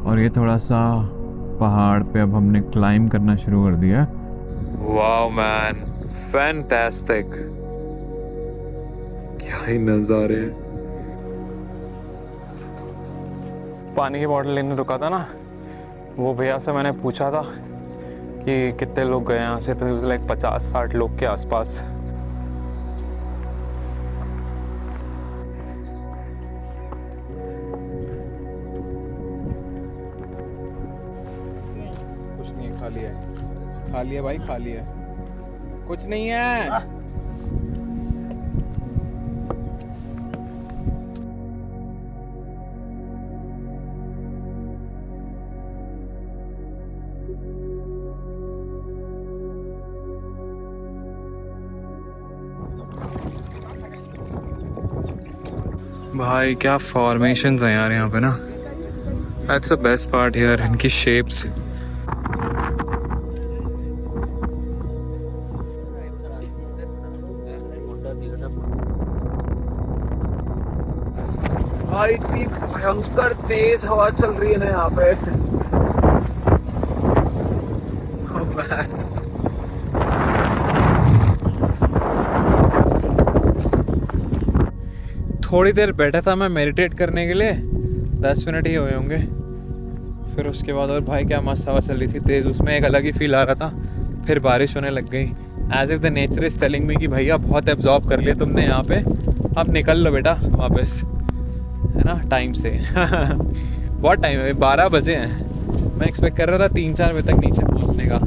और ये थोड़ा सा पहाड़ पे अब हमने क्लाइंब करना शुरू कर दिया। वाओ मैन, फैंटास्टिक, क्या ही नज़ारे हैं। पानी की बोतल लेने रुका था ना, वो भैया से मैंने पूछा था कि कितने लोग गए यहाँ से, तो लाइक 50-60 लोग के आसपास। कुछ नहीं है, खाली है, खाली है भाई, खाली है, कुछ नहीं है। भाई क्या फॉर्मेशंस हैं यार यहाँ पे ना, that's the best part here, इनकी शेप्स। भाई इतनी भयंकर तेज हवा चल रही है ना यहाँ पे। थोड़ी देर बैठा था मैं मेडिटेट करने के लिए, 10 मिनट ही हुए होंगे, फिर उसके बाद और भाई क्या मस्त हवा चल रही थी तेज, उसमें एक अलग ही फील आ रहा था। फिर बारिश होने लग गई, as if the nature is telling me कि भैया बहुत एब्जॉर्ब कर लिया तुमने यहाँ पे, अब निकल लो बेटा वापस, है ना, टाइम से। बहुत टाइम है, 12 बजे हैं। मैं एक्सपेक्ट कर रहा था 3-4 बजे तक नीचे पहुँचने का,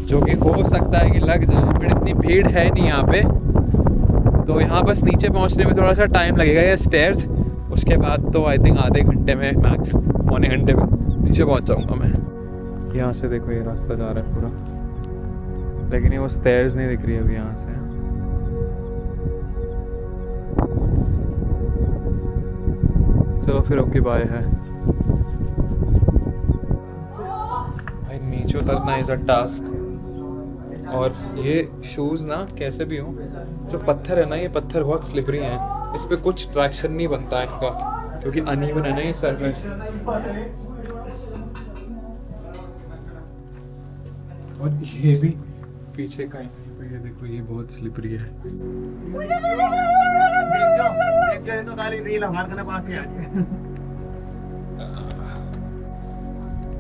जो कि हो सकता है कि लग जाए, बट इतनी भीड़ है नहीं यहाँ पे, तो यहाँ बस नीचे पहुँचने में थोड़ा सा टाइम लगेगा ये स्टेयर्स, उसके बाद तो आई थिंक आधे घंटे में मैक्स, पौने घंटे में नीचे पहुँच जाऊँगा मैं। यहाँ से देखो ये रास्ता जा रहा है पूरा, लेकिन ये वो स्टेयर्स नहीं दिख रही अभी यहाँ से। चलो फिर ओके बाय है। भाई नीचे उतरना इज अ टास्क, और ये शूज़ ना कैसे भी हो, जो पत्थर है ना, ये पत्थर बहुत स्लिपरी हैं, इस पे कुछ ट्रैक्शन नहीं बनता है इनका, क्योंकि अनइवन है ना ये सरफेस। और ये भी पीछे का ये देखो, ये बहुत स्लिपरी है। तो खाली रील हमारे पास ही आ गई।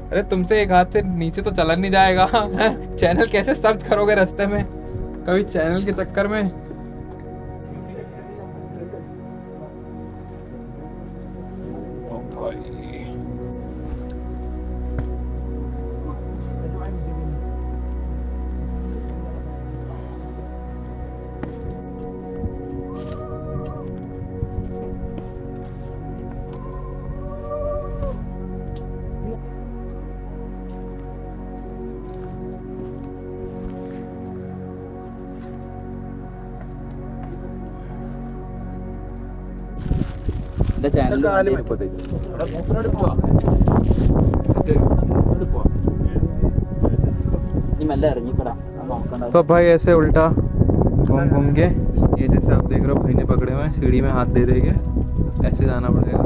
अरे तुमसे एक हाथ से नीचे तो चला नहीं जाएगा। चैनल कैसे सर्च करोगे रास्ते में, कभी चैनल के चक्कर में। तो भाई ऐसे उल्टा घूम घूम के, ये जैसे आप देख रहे हो भाई ने पकड़े हुए हैं, सीढ़ी में हाथ दे देंगे, ऐसे जाना पड़ेगा।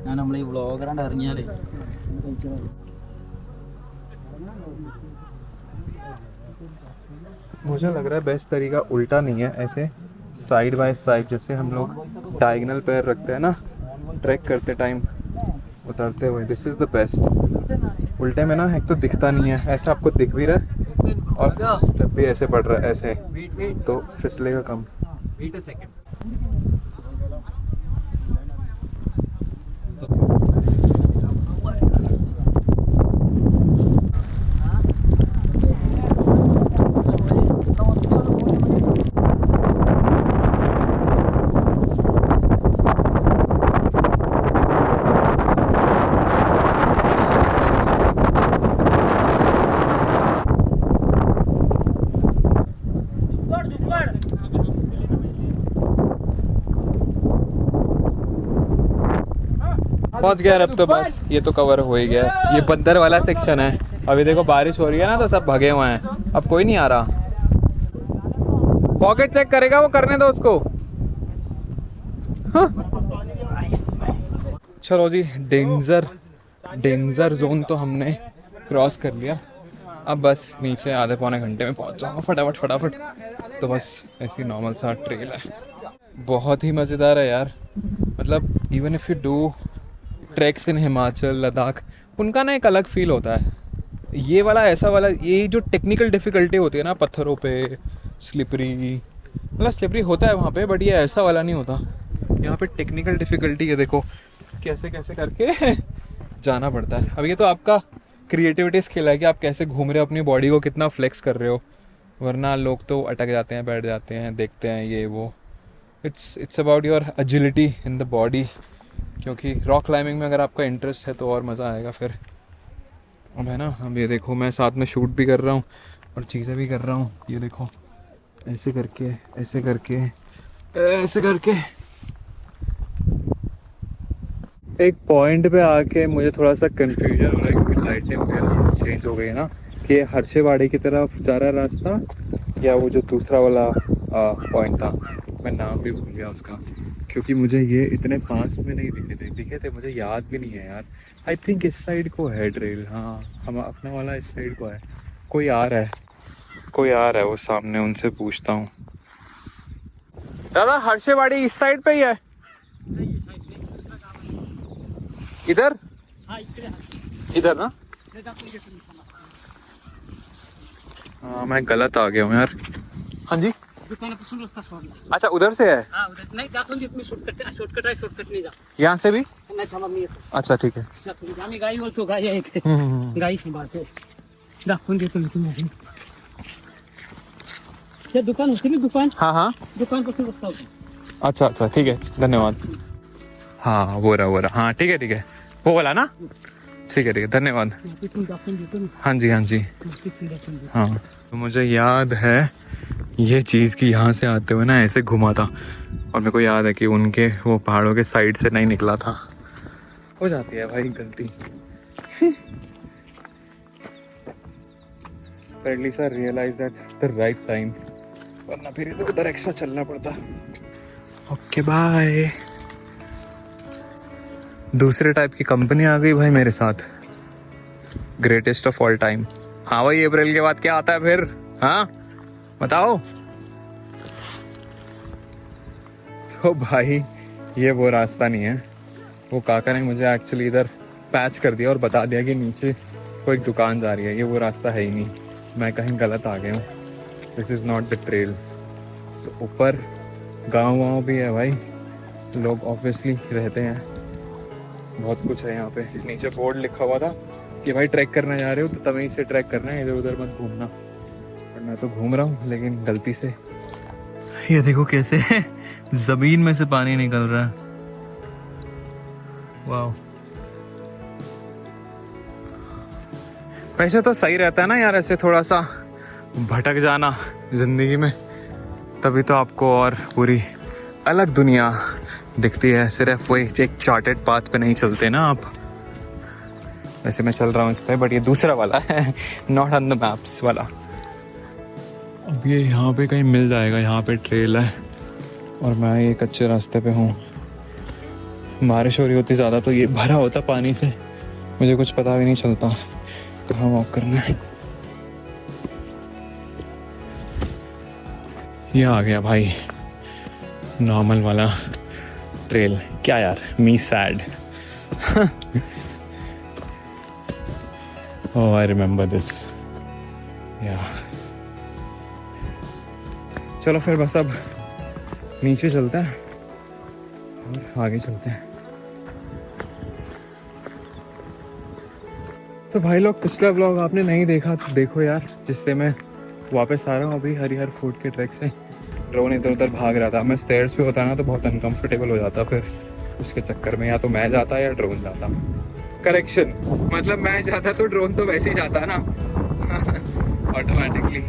ഞാൻ നമ്മളെ ഈ വ്ളോഗറാണ്ട് ഇറങ്ങിയാലേ मुझे लग रहा है बेस्ट तरीका उल्टा नहीं है, ऐसे साइड बाय साइड, जैसे हम लोग डायगोनल पैर रखते हैं ना ट्रैक करते टाइम उतरते हुए, दिस इज़ द बेस्ट। उल्टे में ना एक तो दिखता नहीं है, ऐसा आपको दिख भी रहा है और स्टेप भी ऐसे पड़ रहा है, ऐसे तो फिसलेगा कम। पहुंच गया अब तो, बस ये तो कवर हो ही गया। ये बंदर वाला सेक्शन है। अभी देखो बारिश हो रही है ना, तो सब भगे हुए हैं, अब कोई नहीं आ रहा। पॉकेट चेक करेगा वो, करने दो उसको। हाँ। चलो जी, डेंजर जोन तो हमने क्रॉस कर लिया। अब बस नीचे आधे पौने घंटे में पहुंच जाऊंगा फटाफट। तो बस ऐसी नॉर्मल सा ट्रेल है। बहुत ही मज़ेदार है यार। मतलब even if you do tracks इन हिमाचल लद्दाख, उनका ना एक अलग फील होता है। ये वाला ऐसा वाला, ये जो टेक्निकल डिफ़िकल्टी होती है ना पत्थरों पे, स्लिपरी, मतलब स्लिपरी होता है वहाँ पे, बट ये ऐसा वाला नहीं होता। यहाँ पे टेक्निकल डिफ़िकल्टी है, देखो कैसे कैसे करके जाना पड़ता है। अब ये तो आपका क्रिएटिविटी स्किल है कि आप कैसे घूम रहे हो, अपनी बॉडी को कितना फ्लेक्स कर रहे हो, वरना लोग तो अटक जाते हैं, बैठ जाते हैं, देखते हैं ये वो। It's about your agility in the body, क्योंकि रॉक क्लाइंबिंग में अगर आपका इंटरेस्ट है तो और मज़ा आएगा फिर। अब है ना, अब ये देखो मैं साथ में शूट भी कर रहा हूँ और चीज़ें भी कर रहा हूँ। ये देखो ऐसे करके ऐसे करके ऐसे करके। एक पॉइंट पे आके मुझे थोड़ा सा कंफ्यूजन हो रहा है, क्योंकि लाइटें वगैरह सब चेंज हो गई ना, कि हर्षेवाड़ी की तरफ जा रहा रास्ता या वो जो दूसरा वाला पॉइंट था, मैं नाम भी भूल गया उसका, क्योंकि मुझे ये इतने पास में नहीं दिखे थे, मुझे याद भी नहीं है यार। आई थिंक इस साइड को है ट्रेल, हाँ हम अपना वाला इस साइड को है। कोई आ रहा है वो सामने, उनसे पूछता हूँ। दादा हर्षेवाड़ी इस साइड पे ही है? इधर इधर ना? हाँ मैं गलत आ गया हूँ यार। हाँ जी, अच्छा उधर से है? यहाँ से भी? अच्छा ठीक है। दुकान हाँ अच्छा ठीक है, धन्यवाद। हाँ वो रहा, हाँ ठीक है वो वाला ना, ठीक है धन्यवाद। हाँ जी हाँ। तो मुझे याद है ये चीज़ कि यहाँ से आते हुए ना ऐसे घुमा था, और मेरे को याद है कि उनके वो पहाड़ों के साइड से नहीं निकला था। हो जाती है भाई गलती। पर at least I realise that the right time, वरना फिर इधर उधर एक्स्ट्रा चलना पड़ता। Okay bye. दूसरे टाइप की कंपनी आ गई भाई मेरे साथ, ग्रेटेस्ट ऑफ ऑल टाइम। हाँ भाई अप्रैल के बाद क्या आता है फिर, हाँ बताओ। तो भाई ये वो रास्ता नहीं है, वो काका ने मुझे एक्चुअली इधर पैच कर दिया और बता दिया कि नीचे कोई दुकान जा रही है, ये वो रास्ता है ही नहीं, मैं कहीं गलत आ गया हूँ। This is not the trail. तो ऊपर गाँव भी है भाई, लोग ऑब्वियसली रहते हैं, बहुत कुछ है यहाँ पे। नीचे बोर्ड लिखा हुआ था कि भाई ट्रैक करने जा रहे हो तो तभी से ट्रैक करना है, इधर उधर मत घूमना। और मैं तो घूम रहा हूँ लेकिन गलती से। ये देखो कैसे जमीन में से पानी निकल रहा है, वाह। वैसे तो सही रहता है ना यार, ऐसे थोड़ा सा भटक जाना जिंदगी में, तभी तो आपको और पूरी अलग दुनिया दिखती है। सिर्फ वही एक चार्टेड पाथ पे नहीं चलते ना आप। वैसे मैं चल रहा हूँ इस पे, बट ये दूसरा वाला है, नॉट ऑन द मैप्स वाला। अब ये यहाँ पे कहीं मिल जाएगा, यहाँ पे ट्रेल है और मैं ये कच्चे रास्ते पे हूँ। बारिश हो रही होती ज़्यादा तो ये भरा होता पानी से, मुझे कुछ पता भी नहीं चलता कहाँ वॉक करना है। ये आ गया भाई नॉर्मल वाला ट्रेल। क्या यार, मी sad. Oh I remember this. या चलो फिर बस अब नीचे चलते हैं और आगे चलते हैं। तो भाई लोग पिछला ब्लॉग आपने नहीं देखा तो देखो यार, जिससे मैं वापस आ रहा हूँ अभी हरिहर फूड के ट्रैक से। ड्रोन इधर उधर भाग रहा था, मैं स्टेयर्स पे होता ना तो बहुत अनकंफर्टेबल हो जाता, फिर उसके चक्कर में या तो मैं जाता या ड्रोन जाता। करेक्शन, मतलब मैं जाता तो ड्रोन तो वैसे ही जाता ना ऑटोमेटिकली।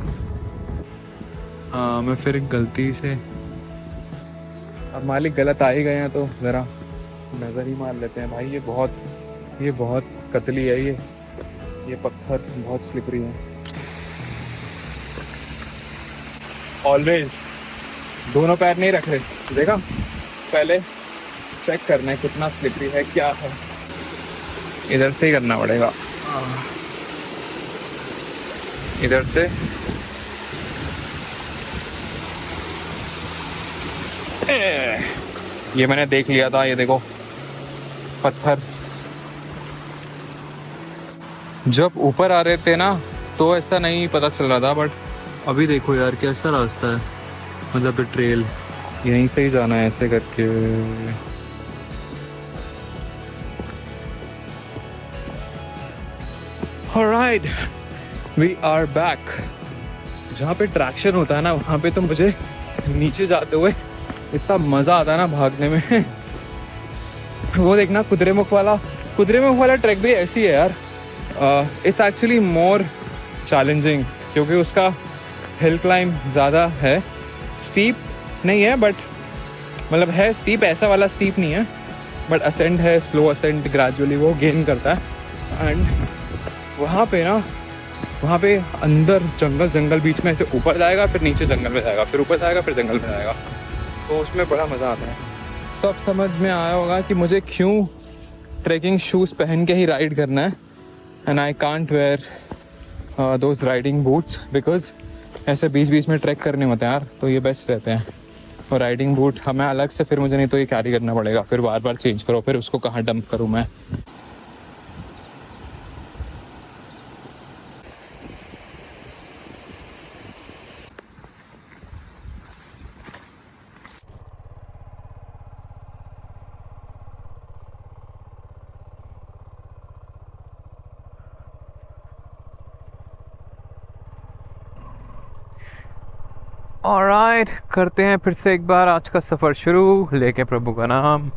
हाँ मैं फिर गलती से, अब मालिक गलत आ ही गए हैं तो ज़रा नज़र ही मार लेते हैं भाई। ये बहुत कतली है ये पत्थर बहुत स्लिपरी है। ऑलवेज दोनों पैर नहीं रख रहे, देखा, पहले चेक करना है कितना स्लिपरी है क्या है। इधर से ही करना पड़ेगा, इधर से। ये मैंने देख लिया था, ये देखो पत्थर। जब ऊपर आ रहे थे ना तो ऐसा नहीं पता चल रहा था, बट अभी देखो यार कैसा रास्ता है, मतलब ट्रेल यहीं से ही जाना है ऐसे करके। Alright, we are back. जहाँ पे ट्रैक्शन होता है ना वहाँ पे तो मुझे नीचे जाते हुए इतना मज़ा आता है ना भागने में। वो देखना कुद्रेमुख वाला ट्रैक भी ऐसी है यार। इट्स एक्चुअली मोर चैलेंजिंग क्योंकि उसका हिल क्लाइंब ज़्यादा है, स्टीप नहीं है, बट मतलब है स्टीप, ऐसा वाला स्टीप नहीं है, बट असेंट है, स्लो असेंट, ग्रेजुअली वो गेन करता है। एंड वहाँ पे अंदर जंगल बीच में ऐसे ऊपर जाएगा, फिर नीचे जंगल में जाएगा, फिर ऊपर जाएगा, फिर जंगल में जाएगा, तो उसमें बड़ा मज़ा आता है। सब समझ में आया होगा कि मुझे क्यों ट्रैकिंग शूज़ पहन के ही राइड करना है। And I can't where those riding boots because ऐसे बीच में ट्रैक करने होते हैं यार, तो ये बेस्ट रहते हैं। और राइडिंग बूट हमें अलग से, फिर मुझे नहीं तो ये कैरी करना पड़ेगा, फिर बार चेंज करो, फिर उसको कहाँ डंप करूँ मैं। ऑलराइट, करते हैं फिर से एक बार आज का सफ़र शुरू, लेके प्रभु का नाम।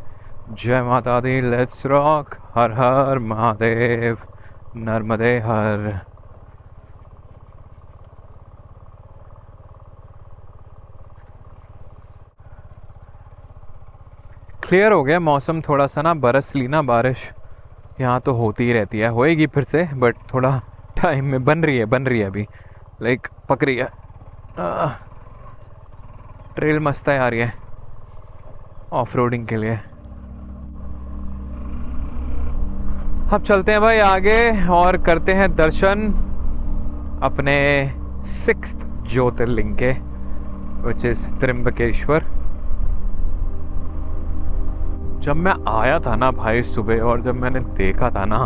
जय माता दी, लेट्स रॉक, हर हर महादेव, नर्मदे हर। क्लियर हो गया मौसम, थोड़ा सा ना बरस ली ना बारिश, यहाँ तो होती ही रहती है, होएगी फिर से, बट थोड़ा टाइम में बन रही है अभी, लाइक पक रही है। ट्रेल मस्त है यार ये ऑफ रोडिंग के लिए। अब चलते हैं भाई आगे और करते हैं दर्शन अपने 6th ज्योतिर्लिंग के, विच इज त्र्यंबकेश्वर। जब मैं आया था ना भाई सुबह, और जब मैंने देखा था ना,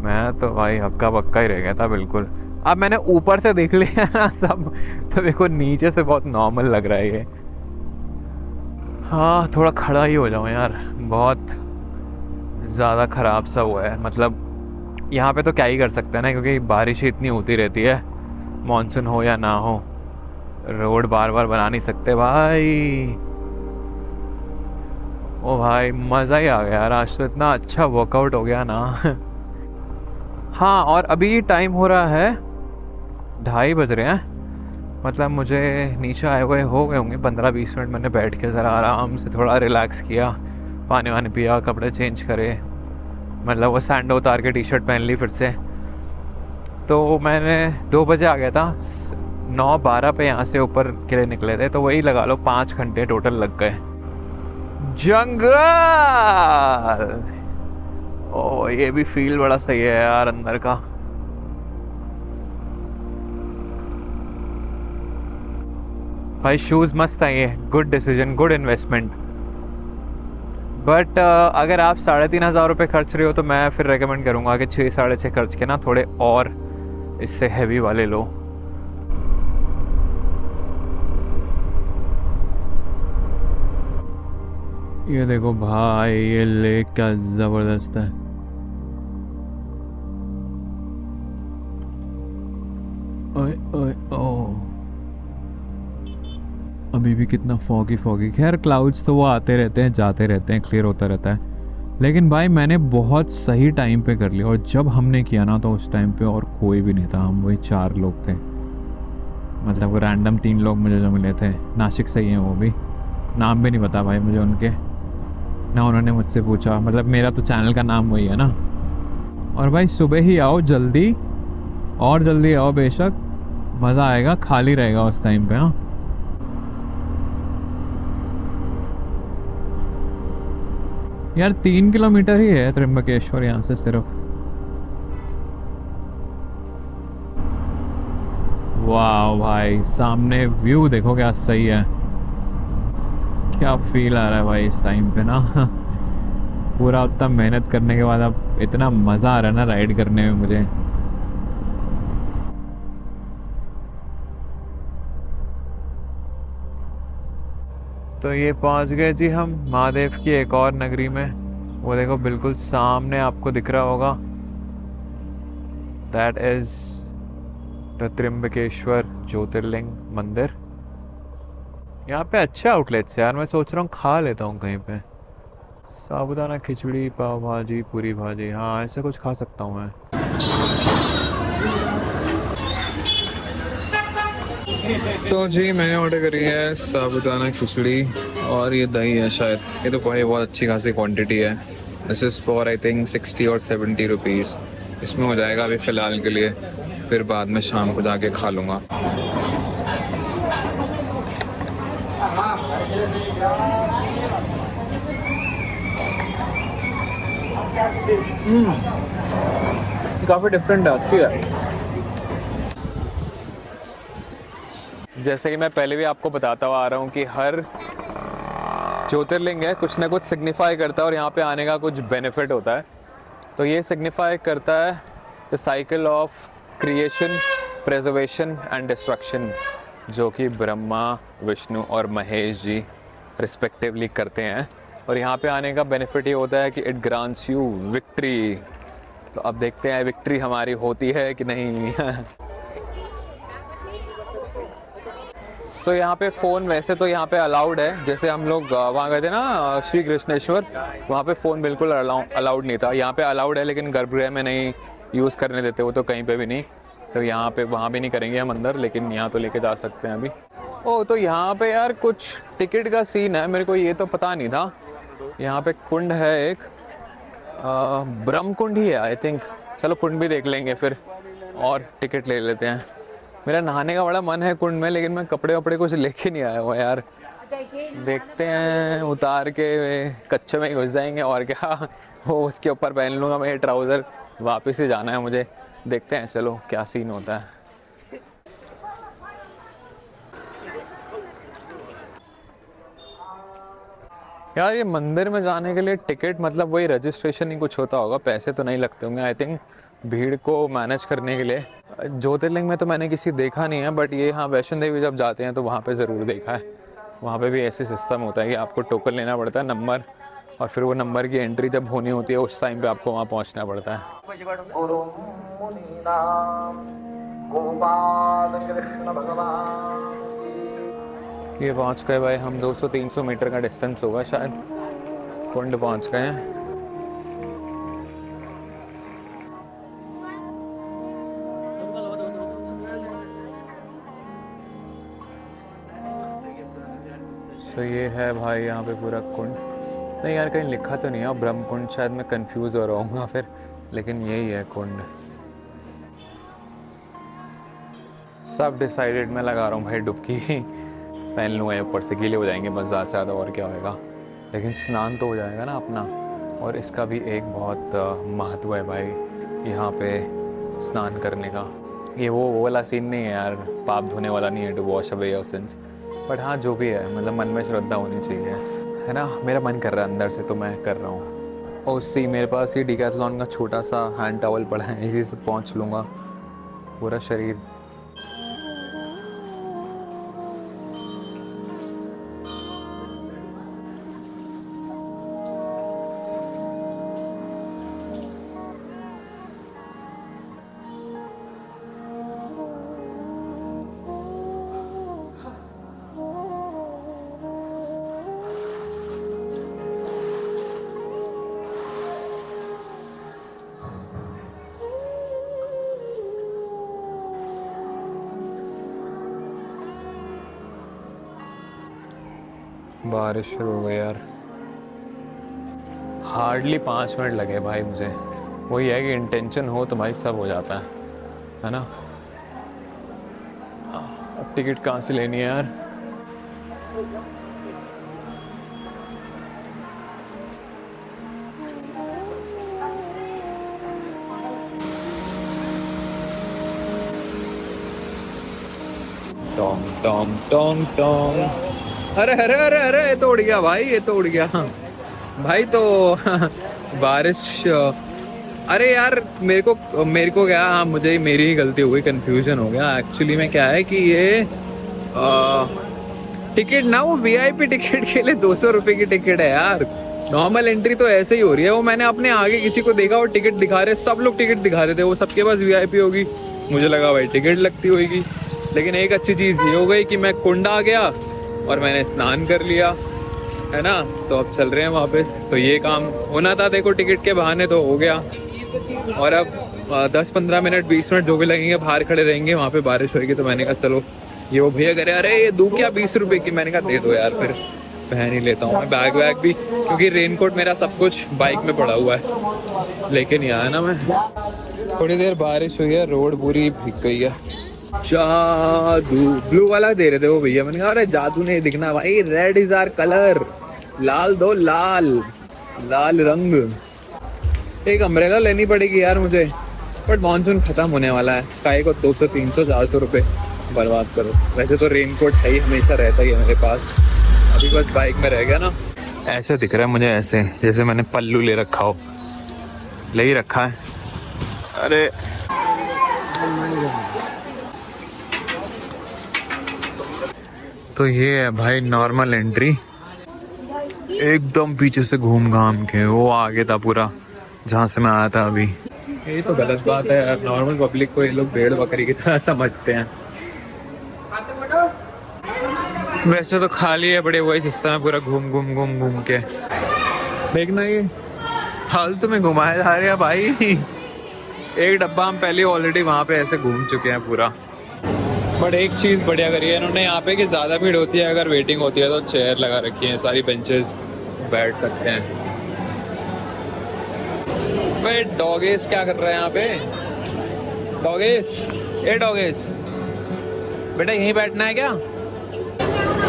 मैं तो भाई हक्का बक्का ही रह गया था बिल्कुल। अब मैंने ऊपर से देख लिया ना सब, तो मेरे को नीचे से बहुत नॉर्मल लग रहा है ये। हाँ, थोड़ा खड़ा ही हो जाऊँ यार, बहुत ज़्यादा ख़राब सा हुआ है। मतलब यहाँ पे तो क्या ही कर सकते हैं ना, क्योंकि बारिश ही इतनी होती रहती है, मॉनसून हो या ना हो, रोड बार बना नहीं सकते भाई। ओ भाई मज़ा ही आ गया यार, आज तो इतना अच्छा वर्कआउट हो गया ना। हाँ, और अभी टाइम हो रहा है 2:30 बज रहे हैं, मतलब मुझे नीचे आए हुए हो गए होंगे 15-20 मिनट। मैंने बैठ के ज़रा आराम से थोड़ा रिलैक्स किया, पानी वानी पिया, कपड़े चेंज करे, मतलब वो सैंडो उतार के टी-शर्ट पहन ली फिर से। तो मैंने 2 बजे आ गया था, 9:12 पे यहाँ से ऊपर के लिए निकले थे, तो वही लगा लो 5 घंटे टोटल लग गए। जंगल, ओ ये भी फील बड़ा सही है यार अंदर का। भाई शूज़ मस्त है ये, good decision, good investment. But अगर आप 3,500 रुपये खर्च रहे हो तो मैं फिर रेकमेंड करूँगा कि 6-6.5 खर्च के ना थोड़े और इससे हैवी वाले लो। ये देखो भाई, ये लेक क्या ज़बरदस्त है। ओए ओए ओ, अभी भी कितना फॉगी। खैर क्लाउड्स तो वो आते रहते हैं जाते रहते हैं, क्लियर होता रहता है। लेकिन भाई मैंने बहुत सही टाइम पे कर लिया, और जब हमने किया ना तो उस टाइम पे और कोई भी नहीं था, हम वही 4 लोग थे, मतलब रैंडम 3 लोग मुझे जो मिले थे, नासिक से ही हैं वो भी, नाम भी नहीं पता भाई मुझे उनके। ना उन्होंने मुझसे पूछा, मतलब मेरा तो चैनल का नाम वही है ना। और भाई सुबह ही आओ जल्दी, और जल्दी आओ बेशक, मज़ा आएगा, खाली रहेगा उस टाइम पे। हाँ यार 3 किलोमीटर ही है त्र्यंबकेश्वर यहाँ से सिर्फ। वाह भाई सामने व्यू देखो क्या सही है, क्या फील आ रहा है भाई इस टाइम पे ना। पूरा उतना मेहनत करने के बाद अब इतना मज़ा आ रहा है ना राइड करने में मुझे। तो ये पहुंच गए जी हम महादेव की एक और नगरी में। वो देखो बिल्कुल सामने आपको दिख रहा होगा, दैट इज द त्र्यंबकेश्वर ज्योतिर्लिंग मंदिर। यहाँ पे अच्छे आउटलेट्स यार, मैं सोच रहा हूँ खा लेता हूँ कहीं पे। साबूदाना खिचड़ी, पाव भाजी, पूरी भाजी, हाँ ऐसा कुछ खा सकता हूँ मैं। तो जी मैंने ऑर्डर करी है साबूदाना खिचड़ी, और ये दही है शायद, ये तो पोहे बहुत अच्छी खासी क्वांटिटी है। This is for I think 60 और 70 रुपीज़। इसमें हो जाएगा अभी फ़िलहाल के लिए, फिर बाद में शाम को जाके खा लूँगा। काफ़ी डिफरेंट है, अच्छी है। जैसे कि मैं पहले भी आपको बताता हुआ आ रहा हूँ कि हर ज्योतिर्लिंग है कुछ ना कुछ सिग्निफाई करता है, और यहाँ पे आने का कुछ बेनिफिट होता है। तो ये सिग्निफाई करता है the cycle of creation, preservation and destruction, जो कि ब्रह्मा, विष्णु और महेश जी रिस्पेक्टिवली करते हैं। और यहाँ पे आने का बेनिफिट ये होता है कि इट ग्रांट्स यू विक्ट्री। तो अब देखते हैं विक्ट्री हमारी होती है कि नहीं। सो यहाँ पे फ़ोन वैसे तो यहाँ पे अलाउड है, जैसे हम लोग वहाँ गए थे ना श्री कृष्णेश्वर, वहाँ पे फ़ोन बिल्कुल अलाउड नहीं था। यहाँ पे अलाउड है लेकिन गर्भगृह में नहीं यूज़ करने देते, वो तो कहीं पे भी नहीं। तो यहाँ पे वहाँ भी नहीं करेंगे हम अंदर, लेकिन यहाँ तो लेके जा सकते हैं अभी। ओह तो यहाँ पे यार कुछ टिकट का सीन है, मेरे को ये तो पता नहीं था। यहाँ पे कुंड है एक, ब्रह्म कुंड ही है आई थिंक। चलो कुंड भी देख लेंगे फिर, और टिकट ले लेते हैं। मेरा नहाने का बड़ा मन है कुंड में, लेकिन मैं कपड़े वपड़े कुछ लेके नहीं आया हुआ यार। देखते हैं, उतार के कच्चे में ही घुस जाएंगे और क्या। वो उसके ऊपर पहन लूँगा मैं ट्राउज़र, वापस ही जाना है मुझे। देखते हैं चलो क्या सीन होता है। यार ये मंदिर में जाने के लिए टिकट मतलब वही रजिस्ट्रेशन ही कुछ होता होगा, पैसे तो नहीं लगते होंगे आई थिंक, भीड़ को मैनेज करने के लिए। ज्योतिर्लिंग में तो मैंने किसी देखा नहीं है, बट ये हाँ वैष्णो देवी जब जाते हैं तो वहाँ पे ज़रूर देखा है। वहाँ पे भी ऐसे सिस्टम होता है कि आपको टोकन लेना पड़ता है, नंबर, और फिर वो नंबर की एंट्री जब होनी होती है उस टाइम पे आपको वहाँ पहुँचना पड़ता है। ये पहुँच गए भाई हम, 200-300 मीटर का डिस्टेंस होगा शायद, कुंड पहुँच गए हैं। तो ये है भाई यहाँ पे पूरा कुंड। नहीं यार कहीं लिखा तो नहीं है ब्रह्म कुंड, शायद मैं कंफ्यूज हो रहा हूँ फिर, लेकिन यही है कुंड। सब डिसाइडेड, मैं लगा रहा हूँ भाई डुबकी पहन लूँगा, ऊपर से गीले हो जाएंगे बस, ज़्यादा से ज़्यादा और क्या होएगा, लेकिन स्नान तो हो जाएगा ना अपना। और इसका भी एक बहुत महत्व है भाई यहाँ पे स्नान करने का। ये वो वाला सीन नहीं है यार, पाप धोने वाला नहीं है, to wash away your sins, but हाँ जो भी है, मतलब मन में श्रद्धा होनी चाहिए, है ना। मेरा मन कर रहा है अंदर से, तो मैं कर रहा हूँ। और उससे मेरे पास ही डिकैथलॉन का छोटा सा हैंड टॉवल पड़ा है, इसी से पहुँच लूँगा पूरा शरीर। बारिश शुरू हो गई यार। हार्डली 5 मिनट लगे भाई मुझे। वही है कि इंटेंशन हो तो भाई सब हो जाता है ना। अब टिकट कहाँ से लेनी है यार? टोंग टोंग टोंग टोंग। अरे अरे अरे अरे, ये तो उड़ गया भाई, ये तो उड़ गया भाई। तो बारिश, अरे यार मेरे को क्या, हाँ मुझे मेरी ही गलती हो गई, कंफ्यूजन हो गया एक्चुअली में। क्या है कि ये टिकट ना, वो वीआईपी टिकट के लिए 200 रुपये की टिकट है यार। नॉर्मल एंट्री तो ऐसे ही हो रही है। वो मैंने अपने आगे किसी को देखा, वो टिकट दिखा रहे, सब लोग टिकट दिखा रहे थे, वो सबके पास वीआईपी होगी। मुझे लगा भाई टिकट लगती होगी। लेकिन एक अच्छी चीज़ ये हो गई कि मैं कुंड आ गया और मैंने स्नान कर लिया, है ना। तो अब चल रहे हैं वापस। तो ये काम होना था, देखो टिकट के बहाने तो हो गया। और अब 10-15 मिनट 20 मिनट जो भी लगेंगे, बाहर खड़े रहेंगे, वहाँ पे बारिश होगी। तो मैंने कहा चलो, ये वो भैया करे अरे ये दूँ क्या 20 रुपए की, मैंने कहा दे दो यार, फिर पहन ही लेता हूँ मैं। बैग वैग भी, क्योंकि रेनकोट मेरा सब कुछ बाइक में पड़ा हुआ है, लेके नहीं आया ना मैं। थोड़ी देर बारिश हुई है, रोड पूरी भीग गई है। जादू ब्लू वाला दे रहे थे वो भैया, मैंने कहा अरे जादू नहीं दिखना भाई, रेड इज आर कलर, लाल दो, लाल लाल रंग। एक अम्ब्रेला लेनी पड़ेगी यार मुझे, बट मानसून खत्म होने वाला है। काय को 200 300 400 रुपये बर्बाद करो। वैसे तो रेनकोट है ही, हमेशा रहता ही है मेरे पास, अभी बस बाइक में रह गया ना। ऐसे दिख रहा है मुझे, ऐसे जैसे मैंने पल्लू ले रखा हो, ले ही रखा है। अरे तो ये है भाई नॉर्मल एंट्री, एकदम पीछे से घूम घाम के वो आगे था पूरा जहाँ से मैं आया था अभी। ये तो गलत बात है यार, नॉर्मल पब्लिक को ये लोग भेड़ बकरी की तरह समझते हैं। वैसे तो खाली है, बड़े वही सिस्टम है, पूरा घूम घूम घूम घूम के देखना। ये फालतू में घुमाया जा रहा है भाई। एक डब्बा हम पहले ऑलरेडी वहाँ पे ऐसे घूम चुके हैं पूरा। बट एक चीज़ बढ़िया करी है इन्होंने यहाँ पे कि ज़्यादा भीड़ होती है, अगर वेटिंग होती है तो चेयर लगा रखी है, सारी बेंचेस बैठ सकते हैं। भाई डॉगेस क्या कर रहे हैं यहाँ पे? डॉगेस, ए डॉगेस, बेटा यहीं बैठना है क्या?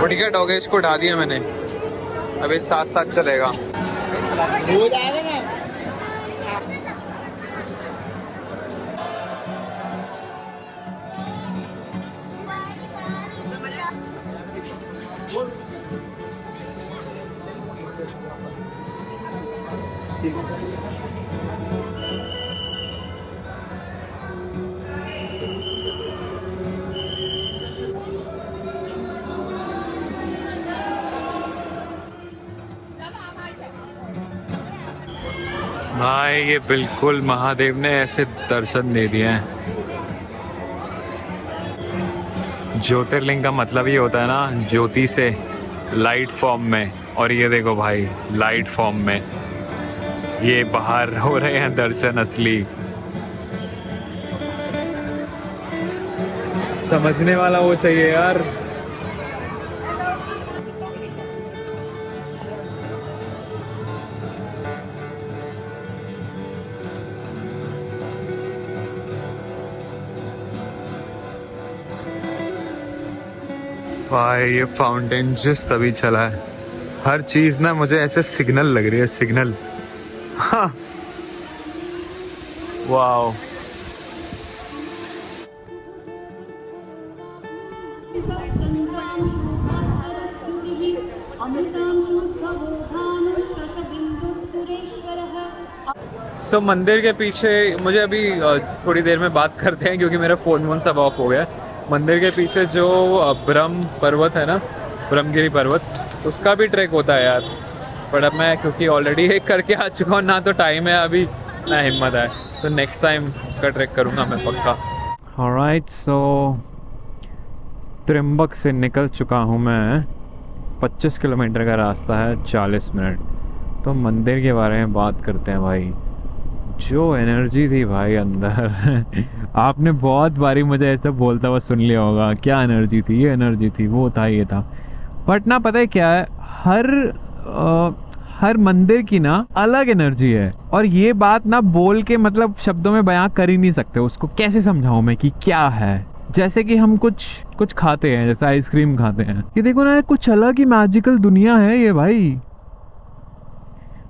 ठीक है, डॉगेज को उठा दिया मैंने, अभी साथ साथ चलेगा। हो जाएगा ना? भाई ये बिल्कुल महादेव ने ऐसे दर्शन दे दिए हैं। ज्योतिर्लिंग का मतलब ये होता है ना, ज्योति से लाइट फॉर्म में, और ये देखो भाई लाइट फॉर्म में ये बाहर हो रहे हैं दर्शन असली। समझने वाला वो चाहिए यार। भाई ये फाउंटेन जस्ट तभी चला है, हर चीज ना मुझे ऐसे सिग्नल लग रही है, सिग्नल। हाँ वाओ। सो मंदिर के पीछे मुझे अभी थोड़ी देर में बात करते हैं, क्योंकि मेरा फोन सब ऑफ हो गया। मंदिर के पीछे जो ब्रह्म पर्वत है ना, ब्रह्मगिरी पर्वत, उसका भी ट्रैक होता है यार। पर अब मैं क्योंकि ऑलरेडी एक करके आ चुका हूँ, ना तो टाइम है अभी ना हिम्मत है, तो नेक्स्ट टाइम उसका ट्रैक करूँगा मैं पक्का। ऑलराइट, सो त्र्यंबक से निकल चुका हूँ मैं। 25 किलोमीटर का रास्ता है, 40 मिनट। तो मंदिर के बारे में बात करते हैं भाई। जो एनर्जी थी भाई अंदर आपने बहुत बारी मुझे ऐसा बोलता हुआ सुन लिया होगा, क्या एनर्जी थी, ये एनर्जी थी, वो था, ये था। बट ना पता है क्या है, हर मंदिर की ना अलग एनर्जी है, और ये बात ना बोल के मतलब शब्दों में बयां कर ही नहीं सकते। उसको कैसे समझाऊं मैं कि क्या है। जैसे कि हम कुछ खाते हैं, जैसे आइसक्रीम खाते हैं, ये देखो ना कुछ अलग ही मैजिकल दुनिया है ये भाई।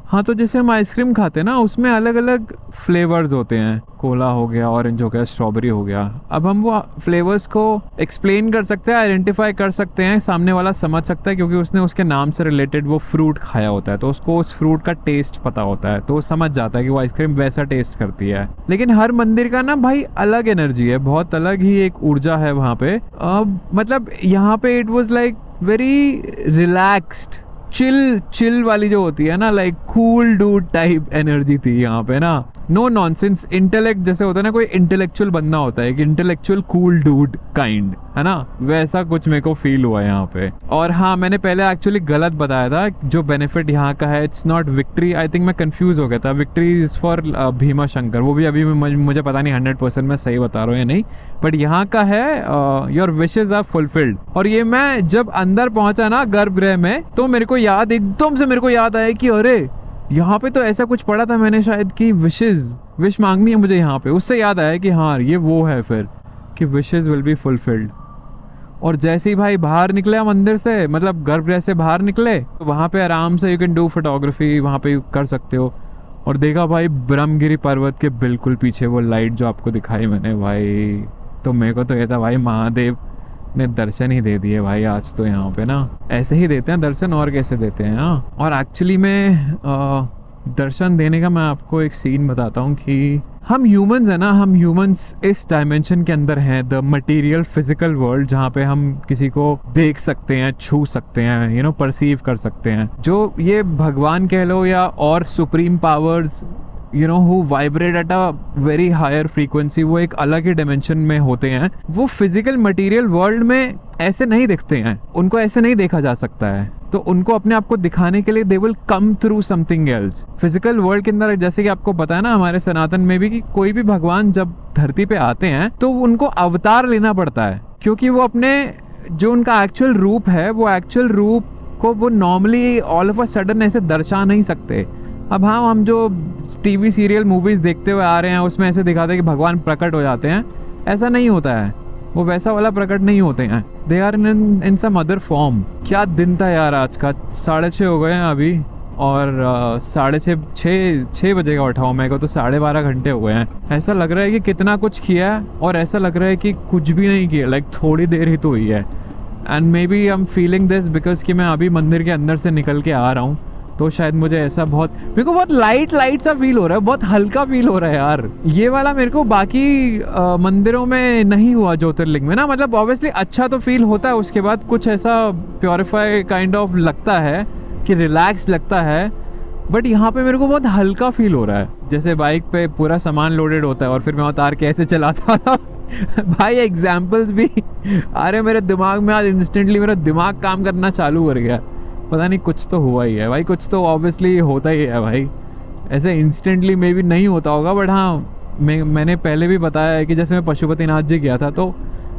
हाँ, तो जैसे हम आइसक्रीम खाते हैं ना, उसमें अलग अलग फ्लेवर्स होते हैं, कोला हो गया, ऑरेंज हो गया, स्ट्रॉबेरी हो गया। अब हम वो फ्लेवर्स को एक्सप्लेन कर सकते हैं, आइडेंटिफाई कर सकते हैं, सामने वाला समझ सकता है क्योंकि उसने उसके नाम से रिलेटेड वो फ्रूट खाया होता है, तो उसको उस फ्रूट का टेस्ट पता होता है, तो वो समझ जाता है कि वो आइसक्रीम वैसा टेस्ट करती है। लेकिन हर मंदिर का ना भाई अलग एनर्जी है, बहुत अलग ही एक ऊर्जा है वहाँ पे। मतलब यहाँ पे it was like very relaxed, chill वाली जो होती है ना, like cool dude type energy थी यहाँ पे ना। नो नॉनसेंस इंटेलेक्ट, जैसे होता है ना कोई इंटेलेक्चुअल बंदा होता है, एक इंटेलेक्चुअल कूल डूड काइंड, है ना, वैसा कुछ मेरे को फील हुआ यहाँ पे। और हाँ, मैंने पहले एक्चुअली गलत बताया था, जो बेनिफिट यहाँ का है it's not victory. I think मैं कंफ्यूज हो गया था, victory is for Bhima Shankar, वो भी अभी मुझे पता नहीं 100% मैं सही बता रहा हूँ या नहीं, बट यहाँ का है योर विशेज आर फुलफिल्ड। और ये मैं जब अंदर पहुंचा ना गर्भगृह में, तो मेरे को एकदम से मेरे को याद आया कि अरे यहाँ पे तो ऐसा कुछ पढ़ा था मैंने शायद कि विश मांगनी है मुझे यहाँ पे। उससे याद आया कि हाँ ये वो है फिर कि विशेज विल बी फुलफिल्ड। और जैसे ही भाई बाहर निकले मंदिर से, मतलब गर्भगृह से बाहर निकले, तो वहाँ पे आराम से यू कैन डू फोटोग्राफी, वहाँ पे कर सकते हो। और देखा भाई ब्रह्मगिरी पर्वत के बिल्कुल पीछे वो लाइट जो आपको दिखाई मैंने भाई, तो मेरे को तो ये था भाई महादेव ने दर्शन ही दे दिए भाई आज तो यहाँ पे ना। ऐसे ही देते हैं दर्शन, और कैसे देते हैं। हाँ, और एक्चुअली में दर्शन देने का मैं आपको एक सीन बताता हूँ कि हम ह्यूमंस है ना, हम ह्यूमंस इस डायमेंशन के अंदर हैं, द मटेरियल फिजिकल वर्ल्ड, जहाँ पे हम किसी को देख सकते हैं, छू सकते हैं, परसीव कर सकते हैं। जो ये भगवान कह लो या और supreme powers who vibrate at a very higher frequency, वो एक अलग ही डिमेंशन में होते हैं। वो फिजिकल मटेरियल वर्ल्ड में ऐसे नहीं दिखते हैं, उनको ऐसे नहीं देखा जा सकता है, तो उनको अपने आप को दिखाने के लिए they will come through something else. Physical world के अंदर जैसे कि आपको पता है ना, हमारे सनातन में भी, कि कोई भी भगवान जब धरती पे आते हैं तो उनको अवतार लेना पड़ता है, क्योंकि वो अपने जो उनका एक्चुअल रूप है, वो एक्चुअल रूप को वो normally all of a sudden ऐसे दर्शा नहीं सकते। अब हाँ, हम जो टीवी सीरियल मूवीज देखते हुए आ रहे हैं उसमें ऐसे दिखाते हैं कि भगवान प्रकट हो जाते हैं, ऐसा नहीं होता है, वो वैसा वाला प्रकट नहीं होते हैं, they are in some other form. क्या दिन था यार आज का, 6:30 हो गए हैं अभी, और 6:30 बजे का उठा हूँ, मेरे को तो 12.5 घंटे हो गए हैं। ऐसा लग रहा है कि कितना कुछ किया है, और ऐसा लग रहा है कि कुछ भी नहीं किया, लाइक थोड़ी देर ही तो हुई है। And maybe I am feeling this because कि मैं अभी मंदिर के अंदर से निकल के आ रहा हूँ, तो शायद मुझे ऐसा मेरे को बहुत लाइट सा फील हो रहा है, बहुत हल्का फील हो रहा है यार। ये वाला मेरे को बाकी मंदिरों में नहीं हुआ, ज्योतिर्लिंग में ना, मतलब ऑब्वियसली अच्छा तो फील होता है, उसके बाद कुछ ऐसा प्योरीफाई काइंड ऑफ लगता है कि रिलैक्स लगता है, बट यहाँ पे मेरे को बहुत हल्का फील हो रहा है, जैसे बाइक पे पूरा सामान लोडेड होता है और फिर मैं उतार के ऐसे चलाता था। भाई एग्जाम्पल्स भी अरे मेरे दिमाग में आज इंस्टेंटली मेरा दिमाग काम करना चालू कर गया, पता नहीं कुछ तो हुआ ही है भाई, कुछ तो ऑब्वियसली होता ही है भाई, ऐसे इंस्टेंटली मे भी नहीं होता होगा, बट हाँ मैंने पहले भी बताया है कि जैसे मैं पशुपतिनाथ जी गया था, तो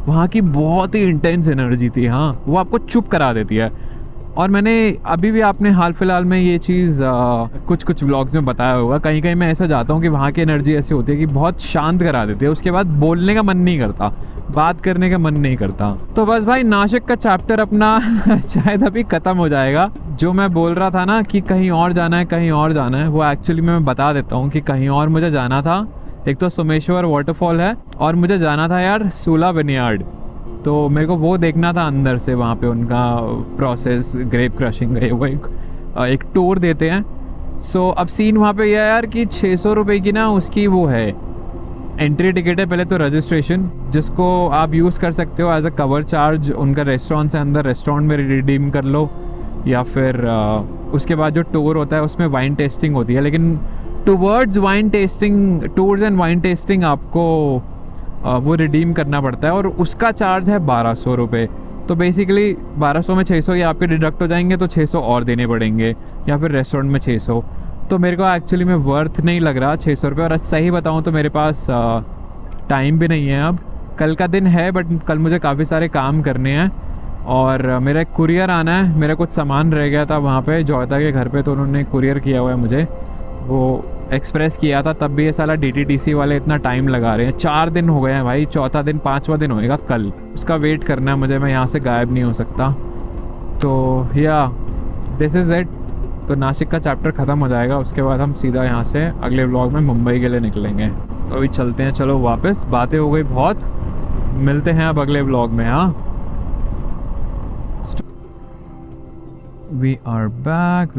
वहाँ की बहुत ही इंटेंस एनर्जी थी। हाँ, वो आपको चुप करा देती है। और मैंने अभी भी, आपने हाल फिलहाल में ये चीज़ कुछ व्लॉग्स में बताया होगा, कहीं कहीं मैं ऐसा जाता हूँ कि वहाँ की एनर्जी ऐसी होती है कि बहुत शांत करा देती है, उसके बाद बोलने का मन नहीं करता, बात करने का मन नहीं करता। तो बस भाई नासिक का चैप्टर अपना शायद अभी खत्म हो जाएगा। जो मैं बोल रहा था ना कि कहीं और जाना है, कहीं और जाना है, वो एक्चुअली मैं बता देता हूँ कि कहीं और मुझे जाना था। एक तो सोमेश्वर वाटरफॉल है, और मुझे जाना था यार सूला विनयार्ड, तो मेरे को वो देखना था अंदर से, वहाँ पे उनका प्रोसेस ग्रेप क्रशिंग है, वो एक टूर देते हैं। सो अब सीन वहाँ पे यह यार कि 600 रुपये की ना उसकी वो है एंट्री टिकट है, पहले तो रजिस्ट्रेशन, जिसको आप यूज़ कर सकते हो एज अ कवर चार्ज, उनका रेस्टोरेंट से अंदर रेस्टोरेंट में रिडीम कर लो, या फिर उसके बाद जो टूर होता है उसमें वाइन टेस्टिंग होती है, लेकिन towards wine tasting, tours and wine tasting आपको वो रिडीम करना पड़ता है, और उसका चार्ज है 1200 रुपये। तो बेसिकली 1200 में 600 ये आपके डिडक्ट हो जाएंगे, तो 600 और देने पड़ेंगे, या फिर रेस्टोरेंट में 600। तो मेरे को एक्चुअली में वर्थ नहीं लग रहा 600 रुपये। और सही बताऊँ तो मेरे पास टाइम भी नहीं है, अब कल का दिन है, बट कल मुझे काफ़ी सारे काम करने हैं, और मेरा एक कुरियर आना है, मेरा कुछ सामान रह गया था वहाँ पे जॉयता के घर पे, तो उन्होंने कुरियर किया हुआ है मुझे, वो एक्सप्रेस किया था, तब भी ये साला DTDC वाले इतना टाइम लगा रहे हैं। 4 दिन हो गए हैं भाई, चौथा दिन 5वां दिन होएगा कल, उसका वेट करना है मुझे, मैं यहाँ से गायब नहीं हो सकता। तो या दिस इज़ इट। तो नासिक का चैप्टर ख़त्म हो जाएगा, उसके बाद हम सीधा यहाँ से अगले व्लॉग में मुंबई के लिए निकलेंगे। तो अभी चलते हैं, चलो वापस, बातें हो गई बहुत, मिलते हैं अब अगले व्लॉग में। हाँ, we are back.